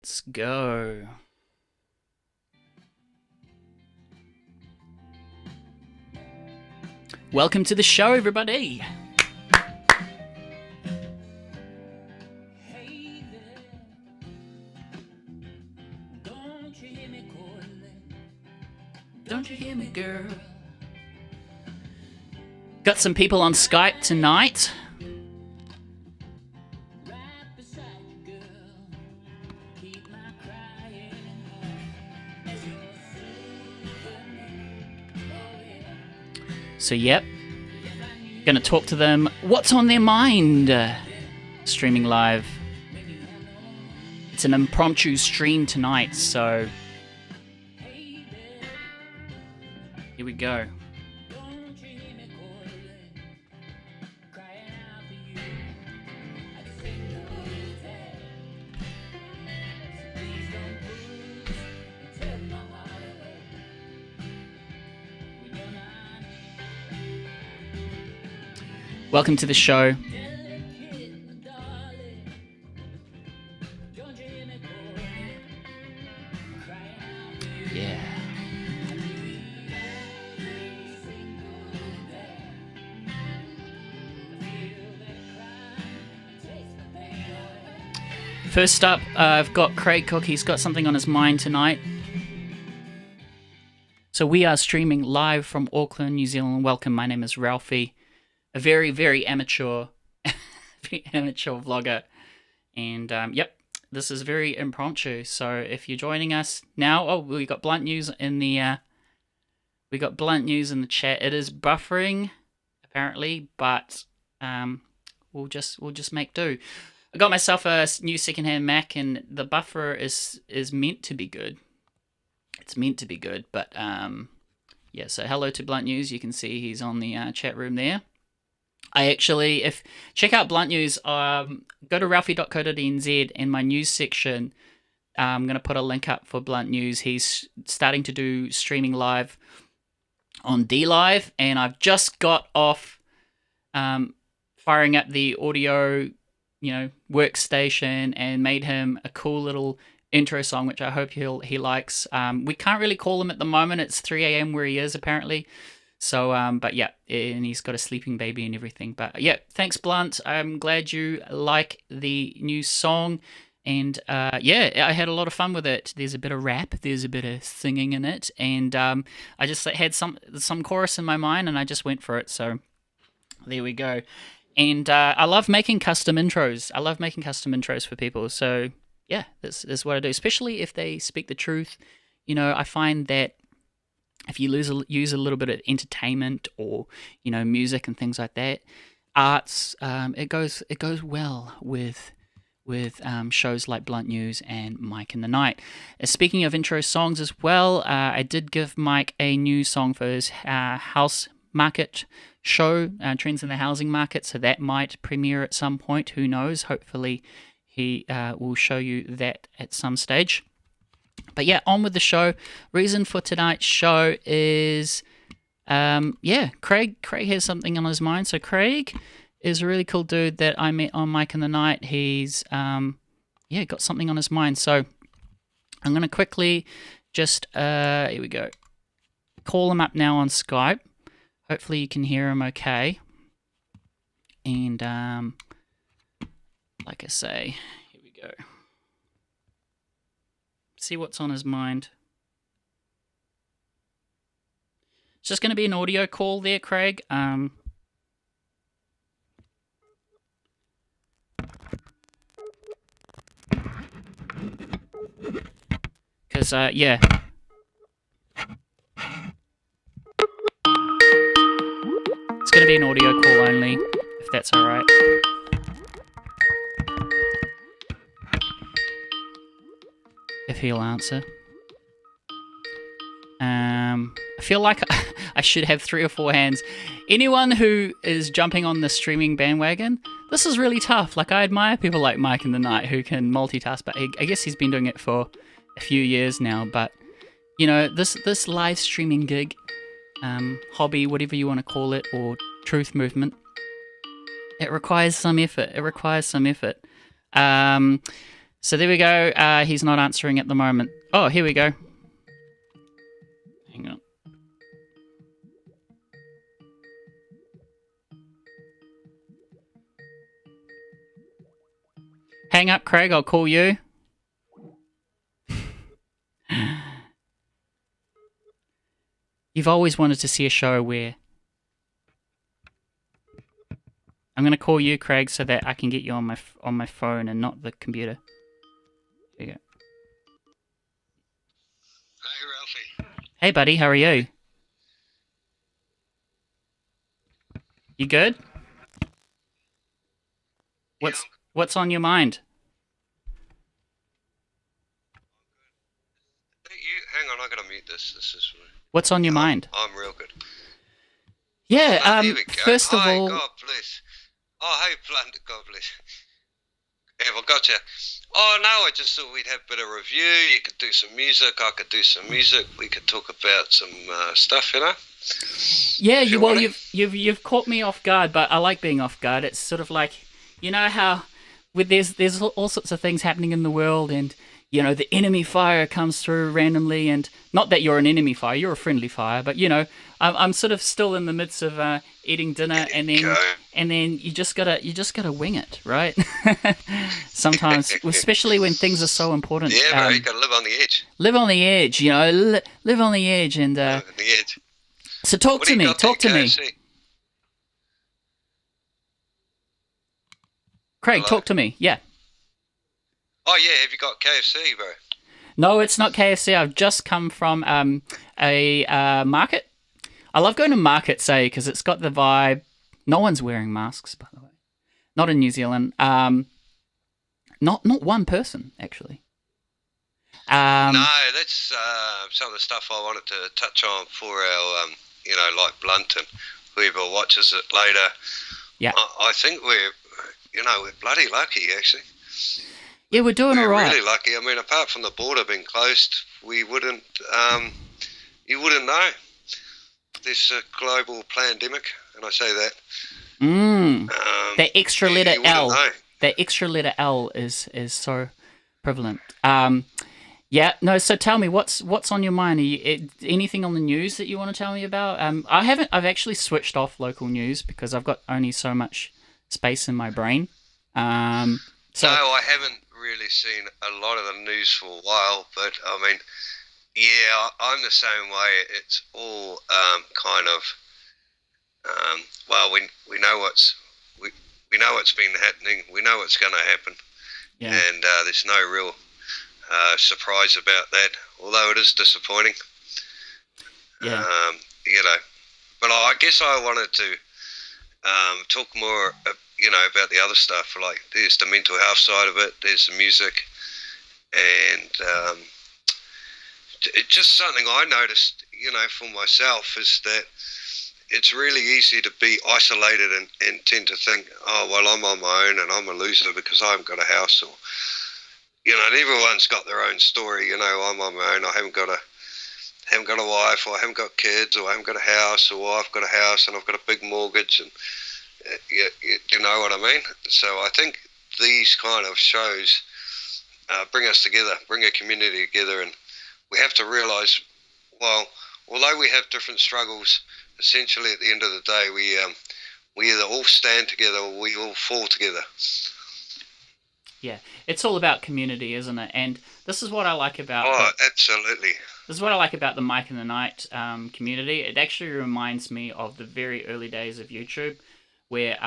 Let's go. Welcome to the show, everybody. Hey there, don't you hear me calling? Don't you hear me, girl? Got some people on Skype tonight. Right beside you, girl. Keep my crying as you're soothing me. Oh yeah. So, yep. Gonna talk to them. What's on their mind? Streaming live. It's an impromptu stream tonight, so here we go. Don't you hear me calling? Crying out for you. I just ain't no day. So please don't bruise and tear my heart away. When you're not Welcome to the show. delicate, darling. Don't you hear me calling? Crying out for you. Yeah. First up, I've got Craig Cook. He's got something on his mind tonight. So we are streaming live from Auckland, New Zealand. Welcome. My name is Ralphie, a very, very amateur, vlogger. And yep, this is very impromptu. So if you're joining us now, we got Blunt News in the chat. It is buffering apparently, but we'll just make do. I got myself a new secondhand Mac, and the buffer is meant to be good. It's meant to be good, but yeah. So hello to Blunt News. You can see he's on the chat room there. If check out Blunt News, go to ralphie.co.nz and my news section. I'm gonna put a link up for Blunt News. He's starting to do streaming live on DLive, and I've just got off firing up the audio, workstation, and made him a cool little intro song, which I hope he likes. We can't really call him at the moment. It's 3 a.m. where he is apparently. So, but yeah, and he's got a sleeping baby and everything. But yeah, thanks, Blunt. I'm glad you like the new song. And yeah, I had a lot of fun with it. There's a bit of rap, there's a bit of singing in it, and I just had some chorus in my mind, and I just went for it. So there we go. And I love making custom intros. I love making custom intros for people. So yeah, this is what I do, especially if they speak the truth. I find that if you use a little bit of entertainment or music and things like that, arts, it goes well with shows like Blunt News and Mike in the Night. Speaking of intro songs as well, I did give Mike a new song for his house market show, Trends in the Housing Market, so that might premiere at some point. Who knows? Hopefully he will show you that at some stage. But yeah, on with the show. Reason for tonight's show is Craig has something on his mind. So Craig is a really cool dude that I met on Mike in the Night. He's got something on his mind. So I'm gonna quickly just here we go. Call him up now on Skype. Hopefully you can hear him okay. And like I say, here we go. See what's on his mind. It's just going to be an audio call there, Craig. Because, yeah. It's going to be an audio call only, if that's alright. If he'll answer. I feel like I should have 3 or 4 hands. Anyone who is jumping on the streaming bandwagon, this is really tough. Like, I admire people like Mike in the Night who can multitask, but I guess he's been doing it for a few years now. But, this live streaming gig, hobby, whatever you want to call it, or truth movement, it requires some effort. So there we go. He's not answering at the moment. Oh, here we go. Hang on. Hang up, Craig. I'll call you. You've always wanted to see a show where... I'm going to call you, Craig, so that I can get you on my phone and not the computer. There you go. Hey, Ralphie. Hey, buddy. How are you? You good? What's on your mind? Hang on, I gotta mute this. This is. What's on your mind? I'm real good. Yeah. Here we go. First of Hi, all, God bless. Oh, hey, Blunt. God bless. Have I got you? Oh no, I just thought we'd have a bit of review. You could do some music. I could do some music. We could talk about some stuff, you know. Yeah, you've caught me off guard, but I like being off guard. It's sort of like, you know how there's all sorts of things happening in the world, and you know the enemy fire comes through randomly, and not that you're an enemy fire, you're a friendly fire, but you know I'm sort of still in the midst of eating dinner, and then you just gotta wing it, right? Sometimes, especially when things are so important. Yeah, bro, you gotta live on the edge. Live on the edge, you know, live on the edge, and Live on the edge. So talk to me. Craig, Hello? talk to me. Yeah. Oh yeah, have you got KFC, bro? No, it's not KFC. I've just come from a market. I love going to markets, because it's got the vibe. No one's wearing masks, by the way. Not in New Zealand. Not one person, actually. No, that's some of the stuff I wanted to touch on for our, like Blunt and whoever watches it later. Yeah. I think we're bloody lucky, actually. Yeah, we're doing all right. We're really lucky. I mean, apart from the border being closed, you wouldn't know. There's a global pandemic, and I say that. That extra letter you wouldn't L. know. That extra letter L is so prevalent. Yeah, no. So tell me, what's on your mind? Anything on the news that you want to tell me about? I've actually switched off local news because I've got only so much space in my brain. So No, I haven't really seen a lot of the news for a while, but I mean, yeah, I'm the same way. It's all kind of well, we know we know what's been happening. We know what's going to happen, and there's no real surprise about that, although it is disappointing. Yeah. But I guess I wanted to talk more, about the other stuff. Like, there's the mental health side of it, there's the music, and it's just something I noticed, for myself, is that it's really easy to be isolated and tend to think, oh, well, I'm on my own and I'm a loser because I haven't got a house, or everyone's got their own story. I'm on my own. I haven't got a wife, or I haven't got kids, or I haven't got a house, or I've got a house and I've got a big mortgage, and you know what I mean. So I think these kind of shows bring us together, bring a community together, and we have to realise, well, although we have different struggles, essentially at the end of the day, we either all stand together or we all fall together. Yeah, it's all about community, isn't it? And this is what I like about... Oh, absolutely. This is what I like about the Mike and the Night community. It actually reminds me of the very early days of YouTube, where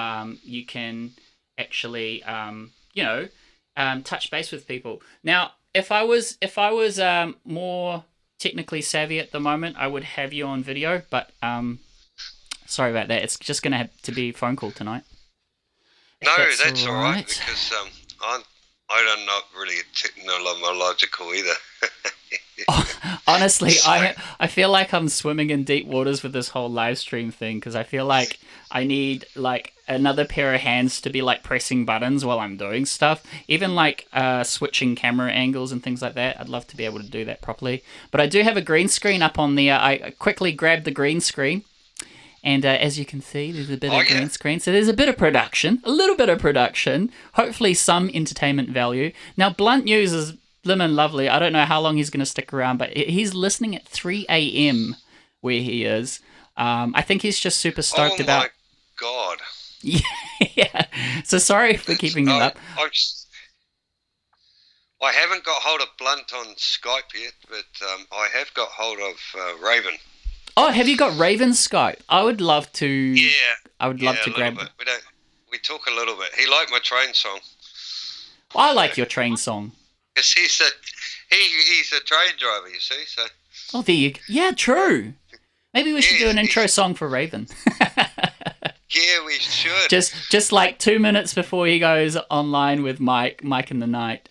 you can actually, touch base with people. Now, if I was more technically savvy at the moment, I would have you on video, but sorry about that. It's just going to have to be a phone call tonight. No, that's all right, because I'm not really technological either. Honestly, I feel like I'm swimming in deep waters with this whole live stream thing, because I feel like I need like another pair of hands to be like pressing buttons while I'm doing stuff. Even like switching camera angles and things like that. I'd love to be able to do that properly. But I do have a green screen up on there. I quickly grabbed the green screen And as you can see, there's a bit Oh, of yeah. green screen. So there's a bit of production, a little bit of production, hopefully some entertainment value. Now, Blunt News is blimmin' lovely. I don't know how long he's going to stick around, but he's listening at 3 a.m. where he is. I think he's just super stoked Oh, about... my God. Yeah. So sorry for keeping him up. I haven't got hold of Blunt on Skype yet, but I have got hold of Raven. Oh, have you got Raven's Skype? I would love to... Yeah. I would love to a grab... little bit. We talk a little bit. He liked my train song. I like your train song. Because he's a train driver, you see, so... Oh, there you go. Yeah, true. Maybe we should do an intro song for Raven. Yeah, we should. Just like 2 minutes before he goes online with Mike in the night.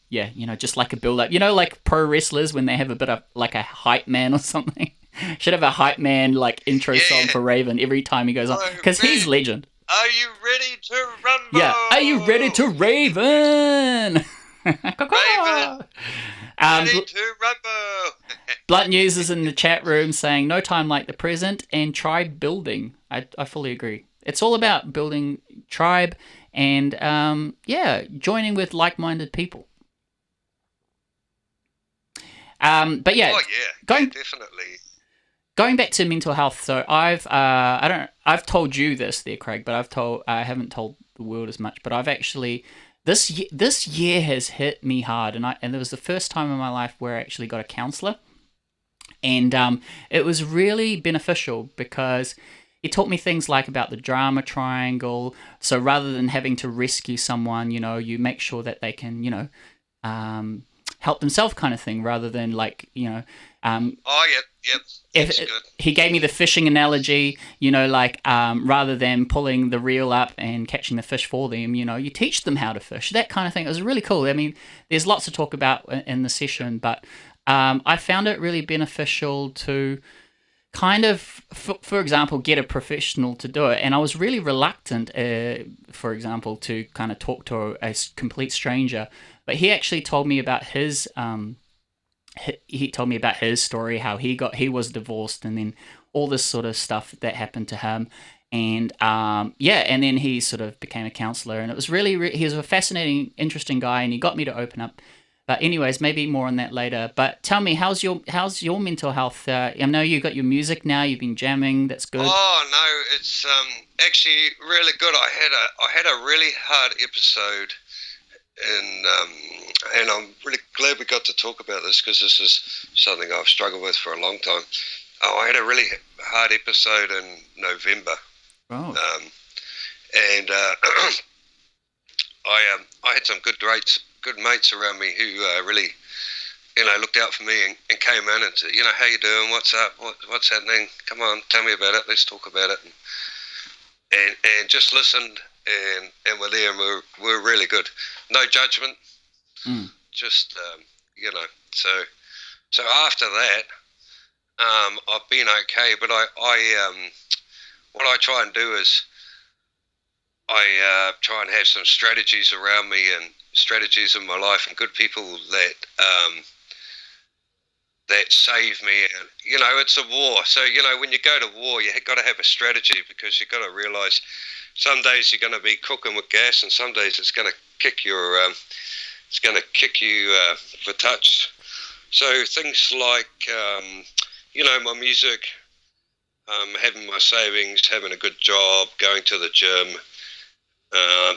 Yeah, just like a build-up. Like pro wrestlers when they have a bit of like a hype man or something. Should have a hype man like intro song for Raven every time he goes on, because he's legend. Are you ready to rumble? Yeah, are you ready to Raven? Raven, ready to rumble. Blunt News is in the chat room saying no time like the present and tribe building. I fully agree. It's all about building tribe and joining with like-minded people. But yeah, Definitely. Going back to mental health, so I've told you this there, Craig, but I haven't told the world as much. But I've actually this year has hit me hard, and it was the first time in my life where I actually got a counselor, and it was really beneficial because it taught me things like about the drama triangle. So rather than having to rescue someone, you make sure that they can, help themselves, kind of thing, rather than like, Yep. That's good. He gave me the fishing analogy, rather than pulling the reel up and catching the fish for them, you teach them how to fish, that kind of thing. It was really cool. I mean, there's lots to talk about in the session, but I found it really beneficial to kind of, for example, get a professional to do it. And I was really reluctant, for example, to kind of talk to a complete stranger. But he actually told me about his story, how he was divorced, and then all this sort of stuff that happened to him. And and then he sort of became a counselor, and it was really he was a fascinating, interesting guy, and he got me to open up. But anyways, maybe more on that later. But tell me, how's your mental health? I know you got your music now. You've been jamming. That's good. Oh no, it's actually really good. I had a really hard episode, and I'm really glad we got to talk about this because this is something I've struggled with for a long time. I had a really hard episode in November. Oh. And I had some good mates around me who really, looked out for me and came in and said, how you doing? What's up? What's happening? Come on, tell me about it. Let's talk about it. And just listened and were there and were really good. No judgment. Just, So after that, I've been okay, but what I try and do is I try and have some strategies around me and strategies in my life and good people that save me. And it's a war, so when you go to war, you got to have a strategy, because you got to realize some days you're going to be cooking with gas, and some days it's going to kick you for touch. So things like my music, having my savings, having a good job, going to the gym,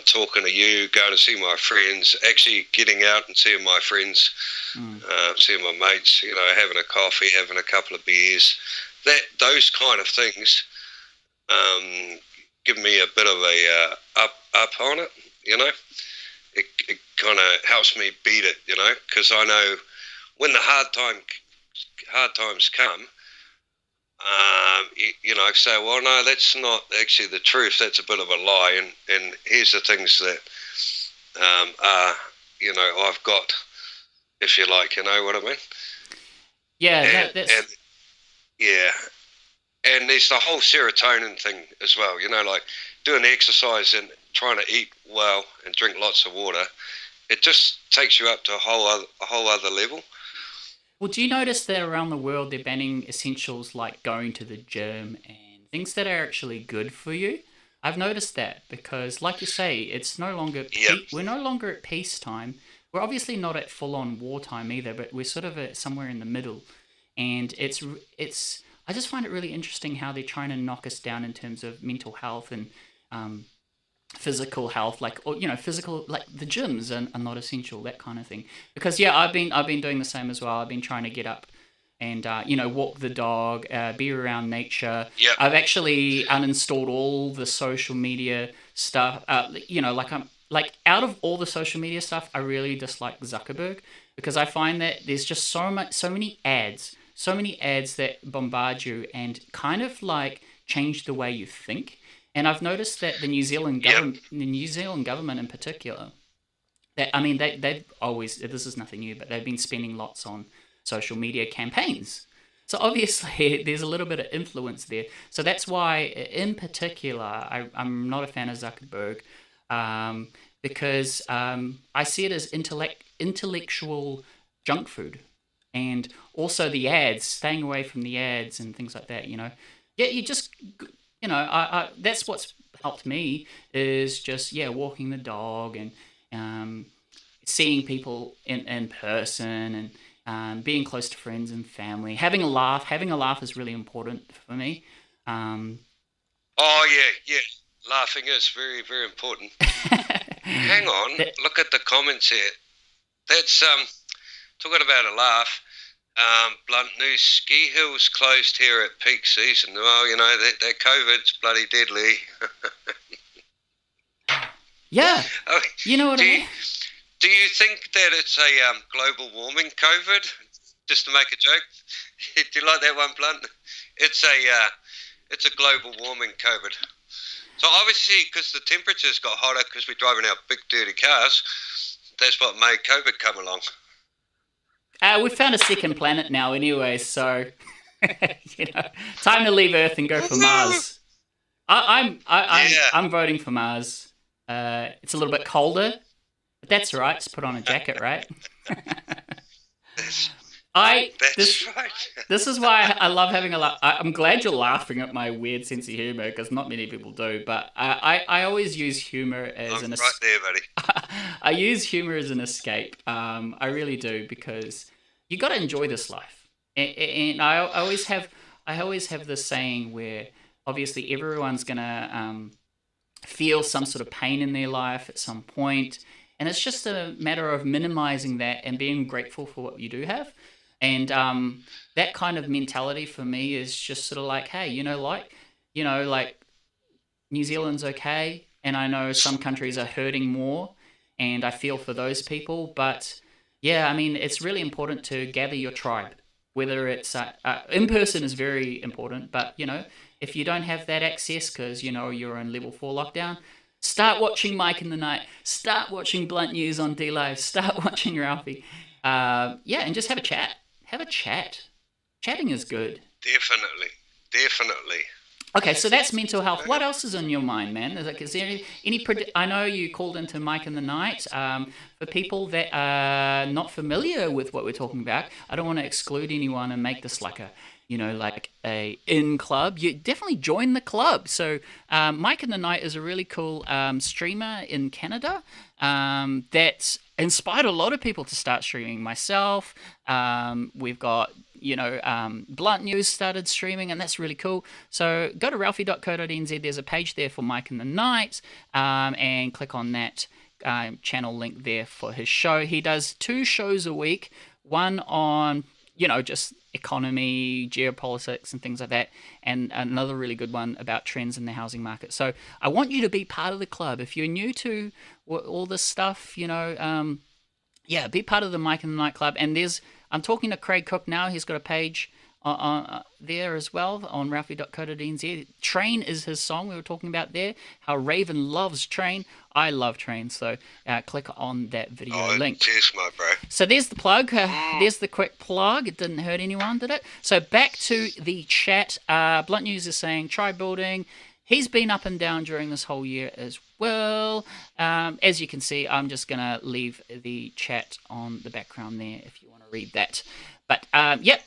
talking to you, going to see my friends, actually getting out and seeing my friends, seeing my mates, having a coffee, having a couple of beers, those kind of things give me a bit of a up on it, It kind of helps me beat it, because I know when the hard times come, I say, well, no, that's not actually the truth. That's a bit of a lie. And here's the things that I've got, if you like, you know what I mean? Yeah, and there's the whole serotonin thing as well. Like doing the exercise and trying to eat well and drink lots of water. It just takes you up to a whole other level. Well, do you notice that around the world they're banning essentials like going to the gym and things that are actually good for you. I've noticed that because, like you say, it's no longer Yep. we're no longer at peacetime. We're obviously not at full-on wartime either, but we're sort of at somewhere in the middle. And it's I just find it really interesting how they're trying to knock us down in terms of mental health and um, physical health, like, or physical, like the gyms are not essential, that kind of thing. Because yeah, I've been doing the same as well. I've been trying to get up and walk the dog, be around nature. Yep. I've actually uninstalled all the social media stuff. Like I'm like out of all the social media stuff, I really dislike Zuckerberg because I find that there's just so many ads that bombard you and kind of like change the way you think. And I've noticed that the New Zealand government in particular, that I mean they've always, this is nothing new, but they've been spending lots on social media campaigns. So obviously there's a little bit of influence there. So that's why, in particular, I'm not a fan of Zuckerberg, because I see it as intellectual junk food, and also the ads, staying away from the ads and things like that. Yeah, you just that's what's helped me is just walking the dog and seeing people in person and being close to friends and family, having a laugh. Having a laugh is really important for me. Oh yeah. Laughing is very, very important. Hang on, look at the comments here. That's talking about a laugh. Blunt News, ski hills closed here at peak season. Well, that COVID's bloody deadly. Yeah, I mean, you know what I mean? Do you think that it's a global warming COVID? Just to make a joke. Do you like that one, Blunt? It's a global warming COVID. So obviously, because the temperatures got hotter because we're driving our big dirty cars, that's what made COVID come along. We found a second planet now anyway, so time to leave Earth and go for Mars. I'm voting for Mars. It's a little bit colder, but that's all right. Just put on a jacket, right? That's right. This is why I love having a laugh. I'm glad you're laughing at my weird sense of humor because not many people do. But I always use humor as I'm right there, buddy. I use humor as an escape. I really do because you got to enjoy this life. And I always have this saying where obviously everyone's gonna feel some sort of pain in their life at some point, and it's just a matter of minimizing that and being grateful for what you do have. And that kind of mentality for me is just sort of like, hey, like New Zealand's okay, and I know some countries are hurting more, and I feel for those people. But yeah, I mean, it's really important to gather your tribe. Whether it's in person is very important, but if you don't have that access because you're in level 4 lockdown, start watching Mike in the Night. Start watching Blunt News on D Live. Start watching Ralphie. And just have a chat. Have a chat. Chatting is good. Definitely. Okay, so that's mental health. What else is on your mind, man? Is there any I know you called into Mike in the Night. For people that are not familiar with what we're talking about, I don't want to exclude anyone and make this like a in club. You definitely join the club. So Mike in the Night is a really cool streamer in Canada that's inspired a lot of people to start streaming. Myself, we've got Blunt News started streaming, and that's really cool. So go to ralphie.co.nz. There's a page there for Mike in the Night, and click on that channel link there for his show. He does 2 shows a week, one on just economy, geopolitics and things like that, and another really good one about trends in the housing market. So I want you to be part of the club. If you're new to all this stuff, be part of the Mike in the Night Club. And I'm talking to Craig Cook now. He's got a page there as well on ralphie.co.nz. Train is his song we were talking about there. How Raven loves Train. I love Train. So click on that video link. Cheers, my bro. So there's the plug. There's the quick plug. It didn't hurt anyone, did it? So back to the chat. Blunt News is saying tribe building. He's been up and down during this whole year as well. As you can see, I'm just going to leave the chat on the background there if you want to read that. But,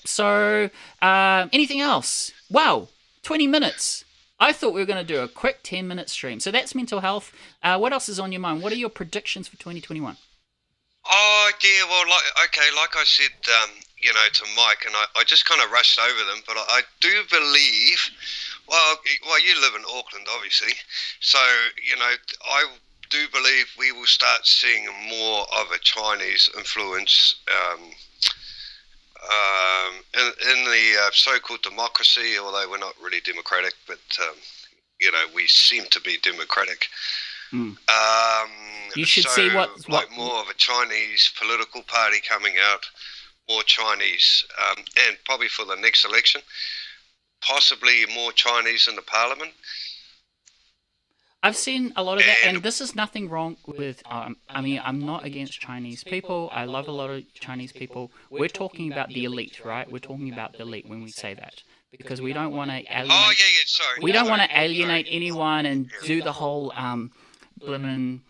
so anything else? Wow, 20 minutes. I thought we were going to do a quick 10-minute stream. So that's mental health. What else is on your mind? What are your predictions for 2021? Oh yeah, well, like I said, to Mike, and I just kind of rushed over them, but I do believe, well, you live in Auckland, obviously, so I do believe we will start seeing more of a Chinese influence in the so-called democracy, although we're not really democratic, but we seem to be democratic. Mm. You should see what more of a Chinese political party coming out, more Chinese, and probably for the next election, possibly more Chinese in the parliament. I've seen a lot of that, and this is nothing wrong with. I mean, I'm not against Chinese people. I love a lot of Chinese people. We're talking about the elite, right? We're talking about the elite when we say that, because we don't want to alienate. Oh yeah, sorry. We don't want to alienate anyone and do the whole blimmin'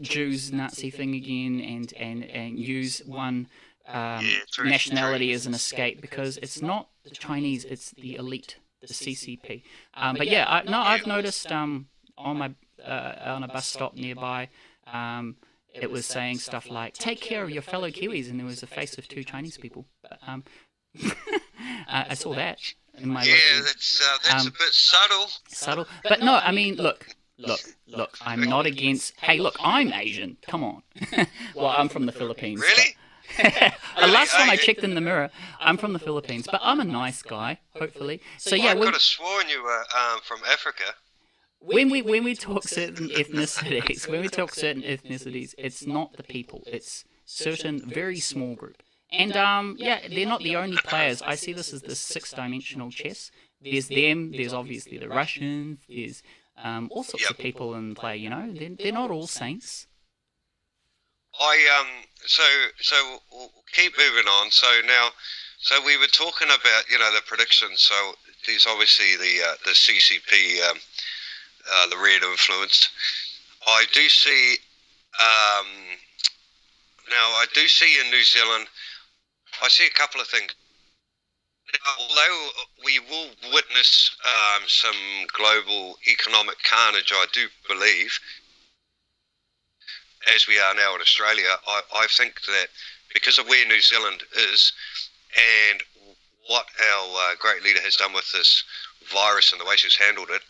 Jews Nazi thing again, and use one nationality as an escape, because it's not the Chinese, it's the elite, the CCP. But yeah, I've noticed on a bus stop nearby, it was saying stuff like "Take care of your fellow Kiwis," and there was a face of two Chinese people. But, I saw that in my that's a bit subtle. Subtle, but no, I mean, look. I'm not against. Hey, look, I'm Asian. Come on. Well, I'm from the Philippines. Really? The last time I checked in the mirror, I'm from the Philippines, but I'm a nice guy, hopefully. So yeah, I could have sworn you were from Africa. When we talk certain ethnicities, it's not the people. It's certain very small group. And they're not the only players. I see this as the six-dimensional chess. There's them. There's obviously the Russians. There's all sorts of people in play. They're not all saints. So we'll keep moving on. So we were talking about the predictions. So there's obviously the CCP, the red influence. I do see in New Zealand. I see a couple of things. Now, although we will witness some global economic carnage, I do believe, as we are now in Australia, I think that because of where New Zealand is and what our great leader has done with this virus and the way she's handled it,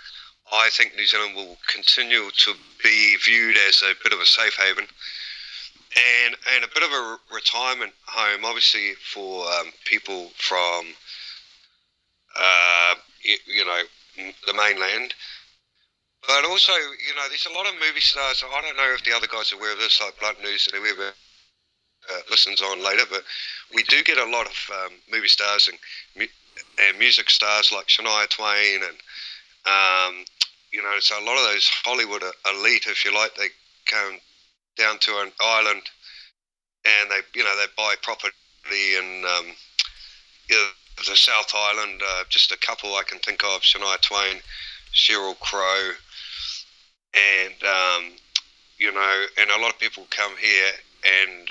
I think New Zealand will continue to be viewed as a bit of a safe haven and a bit of a retirement home, obviously, for people from the mainland. But also, there's a lot of movie stars. I don't know if the other guys are aware of this, like BluntNews and whoever listens on later, but we do get a lot of movie stars and music stars like Shania Twain and, so a lot of those Hollywood elite, if you like, they come down to an island and they buy property in the South Island. Just a couple I can think of: Shania Twain, Sheryl Crow, and and a lot of people come here, and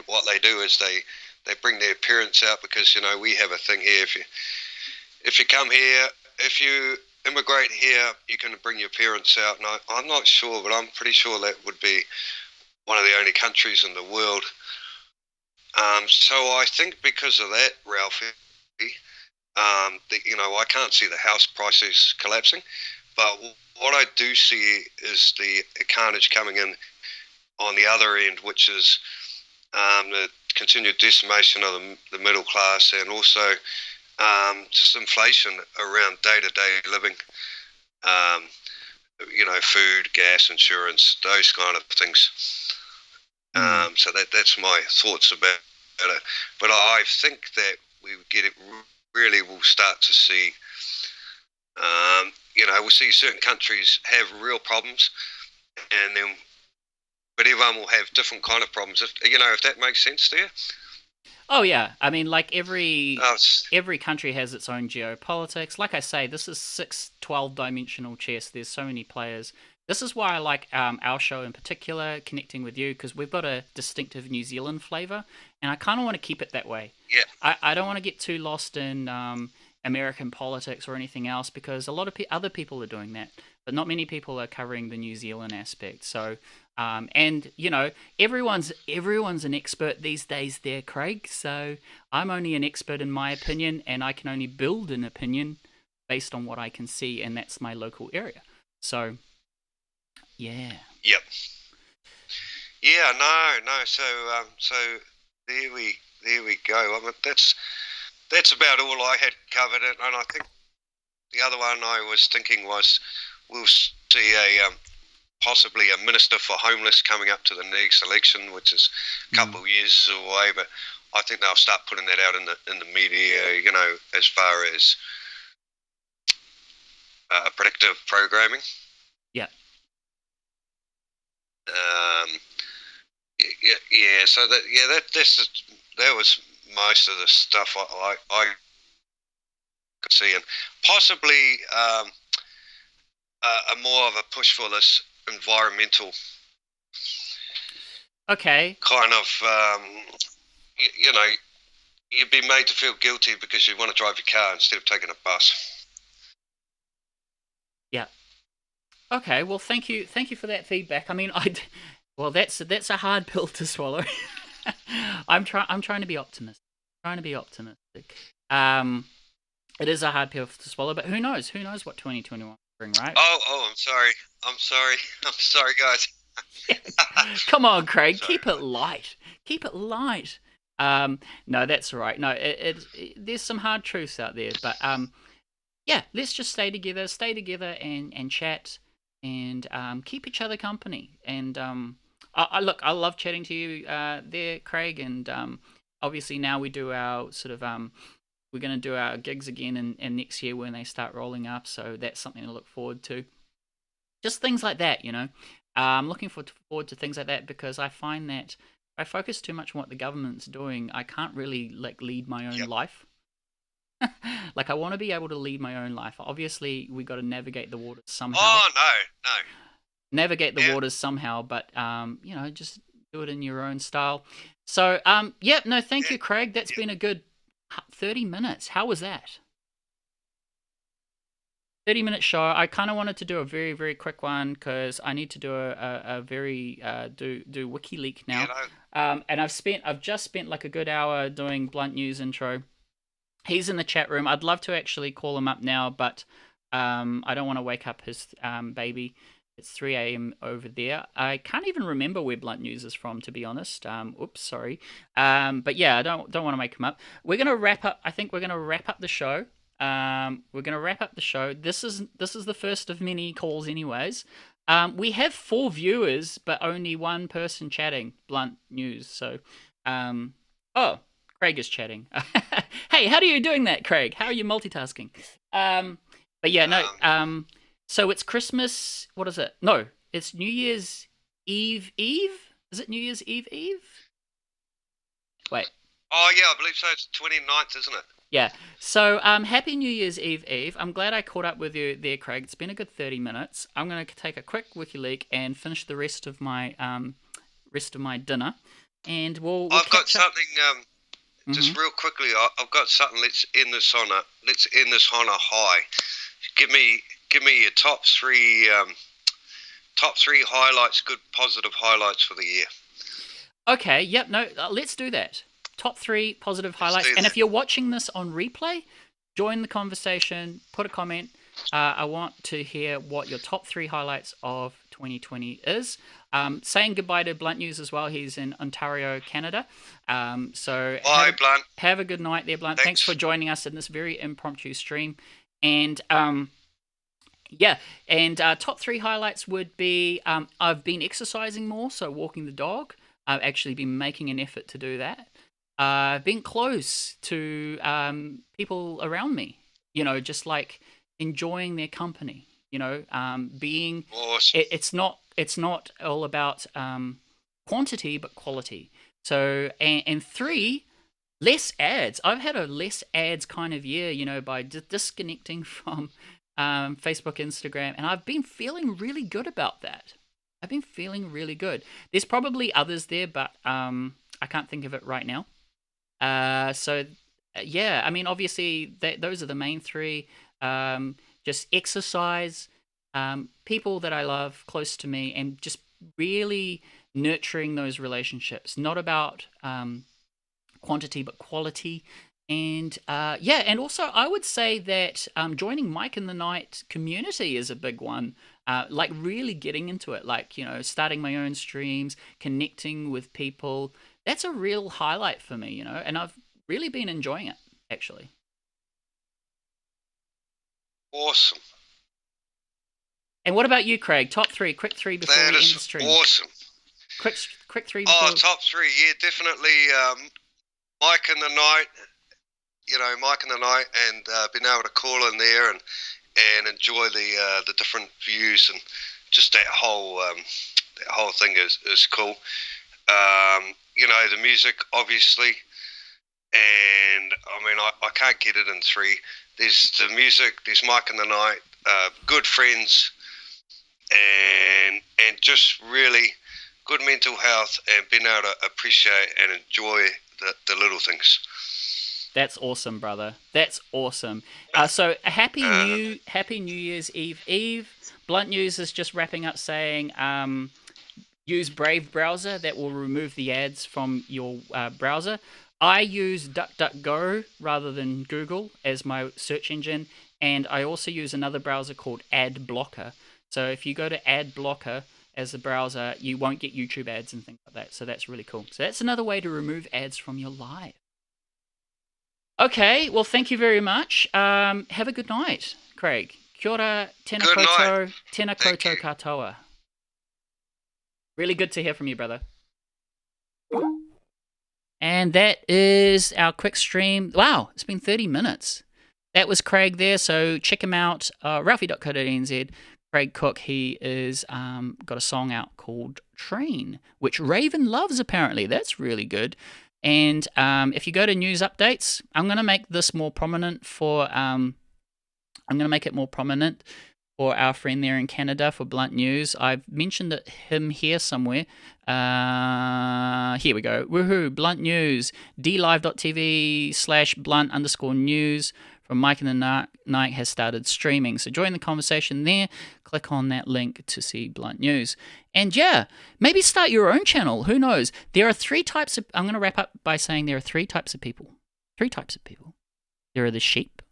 what they do is they bring their parents out, because we have a thing here. If you come here, if you immigrate here, you can bring your parents out. And I'm not sure, but I'm pretty sure that would be one of the only countries in the world. So I think because of that, Ralphie, I can't see the house prices collapsing, but what I do see is the carnage coming in on the other end, which is the continued decimation of the middle class, and also just inflation around day-to-day living, food, gas, insurance, those kind of things. So that's my thoughts about it. But I think that really will start to see, we'll see certain countries have real problems, but everyone will have different kind of problems. If that makes sense to you. Oh yeah, I mean, like every country has its own geopolitics. Like I say, this is 12-dimensional chess. There's so many players. This is why I like our show in particular, connecting with you, because we've got a distinctive New Zealand flavour, and I kind of want to keep it that way. Yeah. I don't want to get too lost in American politics or anything else, because a lot of other people are doing that, but not many people are covering the New Zealand aspect. So, and everyone's an expert these days there, Craig. So I'm only an expert in my opinion, and I can only build an opinion based on what I can see, and that's my local area. So, yeah. Yep. Yeah, no. So there we go. I mean, that's about all I had covered. And I think the other one I was thinking was we'll see possibly a minister for homeless coming up to the next election, which is a couple of years away. But I think they'll start putting that out in the media. As far as predictive programming. Yeah. Yeah. So that was most of the stuff I could see, and possibly a more of a push for this environmental. Okay. Kind of, you'd be made to feel guilty because you want to drive your car instead of taking a bus. Yeah. Okay. Well, thank you for that feedback. I mean, well, that's a hard pill to swallow. I'm trying to be optimistic. It is a hard pill to swallow, but who knows? Who knows what 2021 will bring, right? Oh, I'm sorry, guys. Come on, Craig. Sorry, Keep it light. No, that's all right. No, there's some hard truths out there, but yeah, let's just stay together and chat and keep each other company. And I love chatting to you there, Craig. And obviously now we do our sort of we're going to do our gigs again in next year when they start rolling up. So that's something to look forward to. Just things like that, I'm looking forward to things like that, because I find that if I focus too much on what the government's doing, I can't really lead my own life. I want to be able to lead my own life. Obviously, we got to navigate the waters somehow. Oh no. Navigate the waters somehow, but just do it in your own style. So, thank you, Craig. That's been a good 30 minutes. How was that? 30-minute show. I kind of wanted to do a very, very quick one because I need to do a very do WikiLeaks now. And I've just spent like a good hour doing Blunt News intro. He's in the chat room. I'd love to actually call him up now, but I don't want to wake up his baby. It's 3 a.m. over there. I can't even remember where Blunt News is from, to be honest. Oops, sorry. But yeah, I don't want to wake him up. We're gonna wrap up. I think we're gonna wrap up the show. This is the first of many calls, anyways. We have 4 viewers, but only 1 person chatting. Blunt News. So, Craig is chatting. Hey, how are you doing that, Craig? How are you multitasking? But yeah, no. So it's Christmas. What is it? No, it's New Year's Eve. Is it New Year's Eve? Wait. Oh yeah, I believe so. It's 29th, isn't it? Yeah. So happy New Year's Eve. I'm glad I caught up with you there, Craig. It's been a good 30 minutes. I'm going to take a quick WikiLeaks and finish the rest of my dinner, and we'll I've got catch up. something. Just real quickly, I've got something. Let's end this on a high. Give me your top three highlights, good positive highlights for the year. Okay. Yep. No. Let's do that. Top 3 positive highlights. And if you're watching this on replay, join the conversation. Put a comment. I want to hear what your top 3 highlights of 2020 is. Saying goodbye to Blunt News as well. He's in Ontario, Canada. So bye, Blunt. Have a good night there, Blunt. Thanks for joining us in this very impromptu stream. And top 3 highlights would be I've been exercising more, so walking the dog. I've actually been making an effort to do that. Being close to people around me, just like enjoying their company, being awesome. It's not all about quantity but quality. So and 3, less ads. I've had a less ads kind of year, by disconnecting from Facebook, Instagram, and I've been feeling really good about that. I've been feeling really good. There's probably others there, but I can't think of it right now. So yeah, I mean, obviously, those are the main three. Just exercise, people that I love close to me, and just really nurturing those relationships. Not about quantity, but quality. And yeah, and also I would say that joining Mike in the Night community is a big one. Like really getting into it, like, starting my own streams, connecting with people. That's a real highlight for me, and I've really been enjoying it, actually. Awesome. And what about you, Craig? Top three, quick three before That we end is the stream. awesome. Quick three Oh, before. top three, yeah, definitely. Mike in the Night, Mike in the Night, and being able to call in there and enjoy the different views, and just that whole thing is cool. The music, obviously, and I mean, I can't get it in three. There's the music, there's Mike in the Night, good friends, and just really good mental health, and being able to appreciate and enjoy the little things. That's awesome, brother. That's awesome. So a happy New Year's Eve. Blunt News is just wrapping up saying, use Brave browser. That will remove the ads from your browser. I use DuckDuckGo rather than Google as my search engine, and I also use another browser called Ad Blocker. So if you go to Ad Blocker as a browser, you won't get YouTube ads and things like that. So that's really cool. So that's another way to remove ads from your live. Okay, well, thank you very much. Have a good night, Craig. Kia ora, tēnā koutou, tēnā koutou katoa. Really good to hear from you, brother. And that is our quick stream. Wow, it's been 30 minutes. That was Craig there, so check him out, ralphie.co.nz. Craig Cook, he is got a song out called Train, which Raven loves apparently. That's really good. And if you go to news updates, I'm going to make this more prominent for our friend there in Canada for Blunt News. I've mentioned him here somewhere. Here we go. Woohoo! Blunt News. dlive.tv/blunt_news from Mike in the Night has started streaming. So join the conversation there. Click on that link to see Blunt News. And yeah, maybe start your own channel. Who knows? There are three types of... I'm going to wrap up by saying there are three types of people. Three types of people. There are the sheep.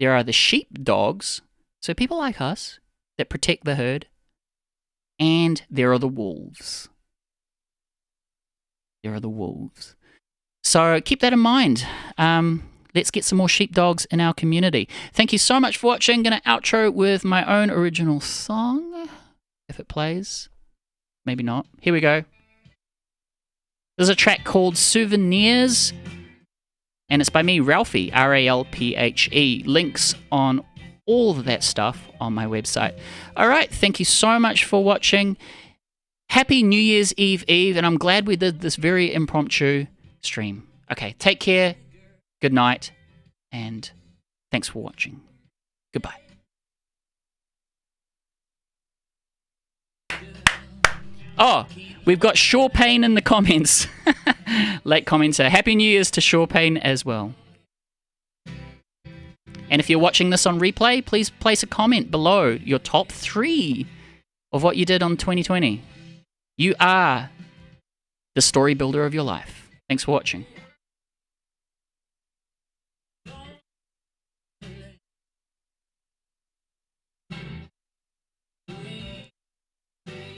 There are the sheepdogs. So people like us that protect the herd. And there are the wolves. There are the wolves. So keep that in mind. Let's get some more sheepdogs in our community. Thank you so much for watching. Going to outro with my own original song. If it plays. Maybe not. Here we go. There's a track called Souvenirs. And it's by me, Ralphie. R-A-L-P-H-E. Links on all of that stuff on my website. All right. Thank you so much for watching. Happy New Year's Eve. And I'm glad we did this very impromptu stream. Okay. Take care. Good night, and thanks for watching. Goodbye. Oh, we've got Shaw Payne in the comments. Late commenter. Happy New Year's to Shaw Payne as well. And if you're watching this on replay, please place a comment below your top 3 of what you did on 2020. You are the story builder of your life. Thanks for watching.